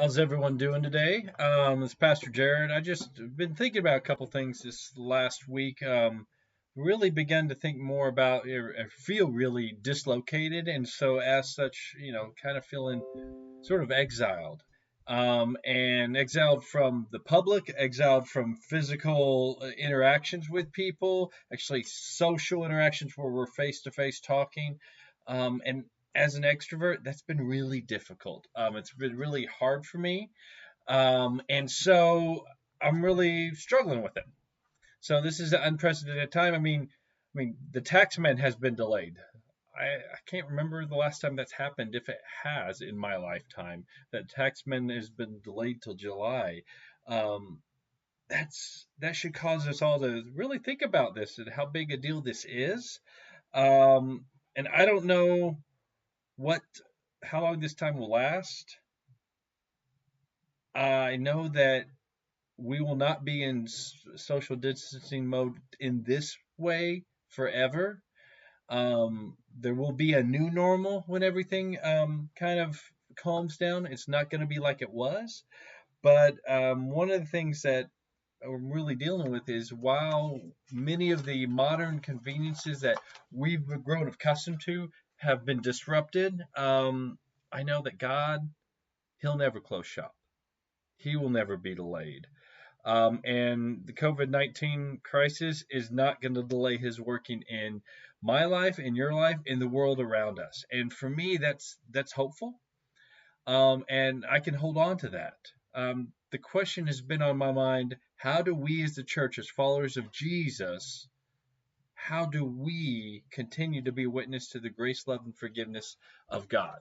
How's everyone doing today? It's Pastor Jared. I just been thinking about a couple things this last week. Really began to think more about, I feel really dislocated, and so as such, kind of feeling sort of exiled. And exiled from the public, exiled from physical interactions with people, actually social interactions where we're face to face talking. And as an extrovert, that's been really difficult. It's been really hard for me. And so I'm really struggling with it. So this is an unprecedented time. I mean, the taxman has been delayed. I can't remember the last time that's happened, if it has in my lifetime, that taxman has been delayed till July. Um, that should cause us all to really think about this and how big a deal this is. Um, and I don't know what how long this time will last. I know that we will not be in social distancing mode in this way forever. There will be a new normal when everything kind of calms down. It's not going to be like it was. But one of the things that I'm really dealing with is while many of the modern conveniences that we've grown accustomed to have been disrupted, I know that God, He'll never close shop. He will never be delayed. And the COVID-19 crisis is not going to delay his working in my life, in your life, in the world around us. And for me, that's hopeful. And I can hold on to that. The question has been on my mind: how do we, as the church, as followers of Jesus, how do we continue to be a witness to the grace, love, and forgiveness of God?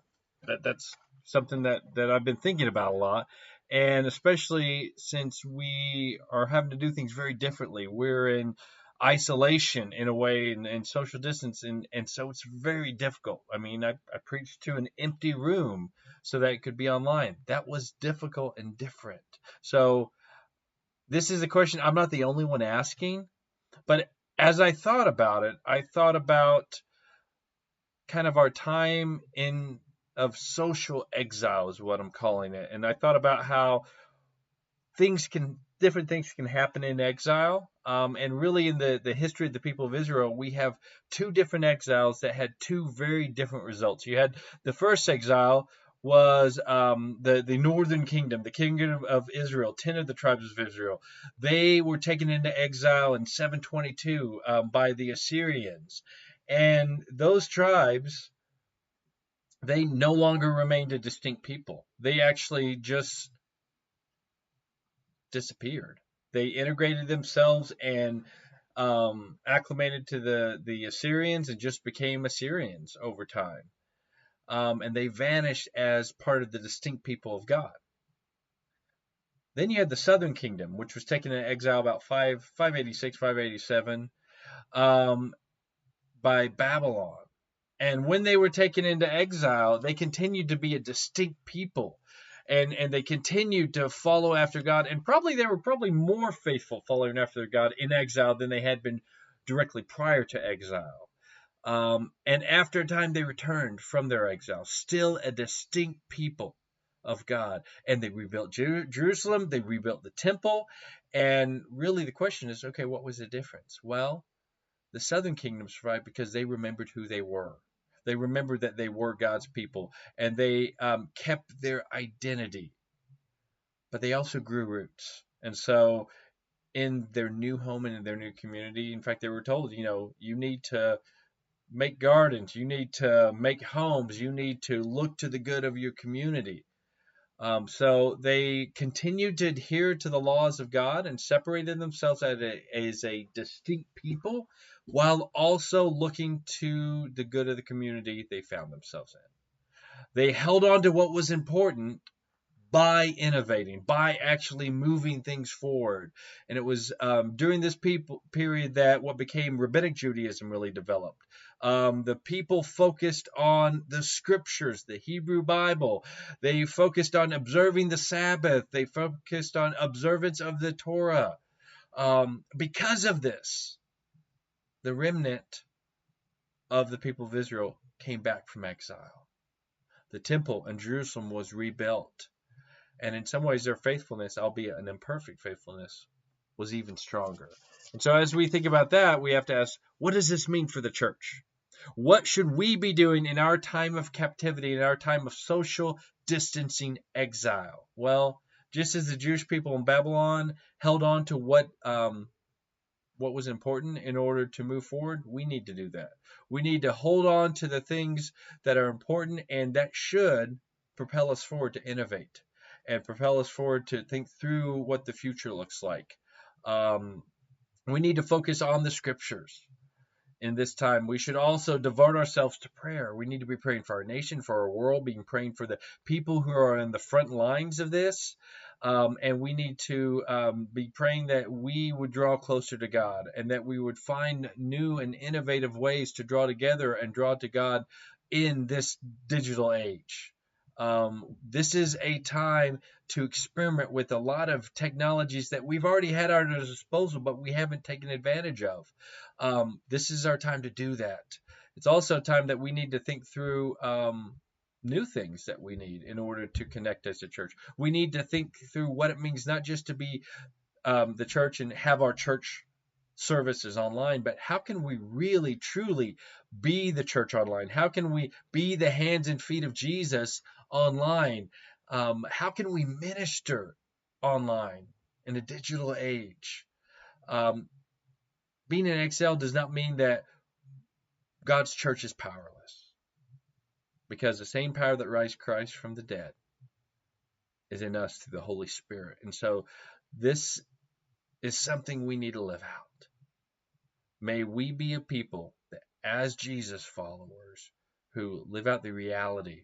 That's something that I've been thinking about a lot, and especially since we are having to do things very differently. We're in isolation in a way, and social distance, and so it's very difficult. I mean, I preached to an empty room so that it could be online. That was difficult and different. So this is a question I'm not the only one asking, but as I thought about it, I thought about kind of our time in of social exile is what I'm calling it. And I thought about how different things can happen in exile. And really in the history of the people of Israel, we have two different exiles that had two very different results. You had the first exile was the northern kingdom, the kingdom of Israel, 10 of the tribes of Israel. They were taken into exile in 722 by the Assyrians. And those tribes, they no longer remained a distinct people. They actually just disappeared. They integrated themselves and acclimated to the Assyrians and just became Assyrians over time. And they vanished as part of the distinct people of God. Then you had the Southern Kingdom, which was taken into exile about 586, 587 um, by Babylon. And when they were taken into exile, they continued to be a distinct people. And they continued to follow after God. And probably they were probably more faithful following after God in exile than they had been directly prior to exile. And after a time, they returned from their exile, still a distinct people of God. And they rebuilt Jerusalem, they rebuilt the temple. And really, the question is, okay, what was the difference? Well, the southern kingdom survived because they remembered who they were. They remembered that they were God's people, and they kept their identity, but they also grew roots. And so, in their new home and in their new community, in fact, they were told, you need to make gardens, you need to make homes, you need to look to the good of your community. So they continued to adhere to the laws of God and separated themselves as a distinct people while also looking to the good of the community they found themselves in. They held on to what was important by innovating, by actually moving things forward. And it was during this period that what became Rabbinic Judaism really developed. The people focused on the scriptures, the Hebrew Bible. They focused on observing the Sabbath. They focused on observance of the Torah. Because of this, the remnant of the people of Israel came back from exile. The temple in Jerusalem was rebuilt. And in some ways, their faithfulness, albeit an imperfect faithfulness, was even stronger. And so, as we think about that, we have to ask, what does this mean for the church? What should we be doing in our time of captivity, in our time of social distancing exile? Well, just as the Jewish people in Babylon held on to what was important in order to move forward, we need to do that. We need to hold on to the things that are important and that should propel us forward to innovate and propel us forward to think through what the future looks like. Um, we need to focus on the scriptures in this time. We should also devote ourselves to prayer. We need to be praying for our nation, for our world, being praying for the people who are in the front lines of this. And we need to be praying that we would draw closer to God and that we would find new and innovative ways to draw together and draw to God in this digital age. This is a time to experiment with a lot of technologies that we've already had at our disposal, but we haven't taken advantage of. This is our time to do that. It's also a time that we need to think through new things that we need in order to connect as a church. We need to think through what it means not just to be the church and have our church services online, but how can we really truly be the church online? How can we be the hands and feet of Jesus online? How can we minister online in a digital age? Um, Being in exile does not mean that God's church is powerless, because the same power that raised Christ from the dead is in us through the Holy Spirit. And so this is something we need to live out. May we be a people that, as Jesus followers, who live out the reality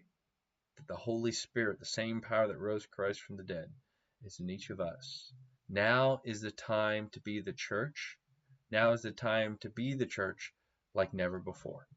that the Holy Spirit, the same power that rose Christ from the dead, is in each of us. Now is the time to be the church. Now is the time to be the church like never before.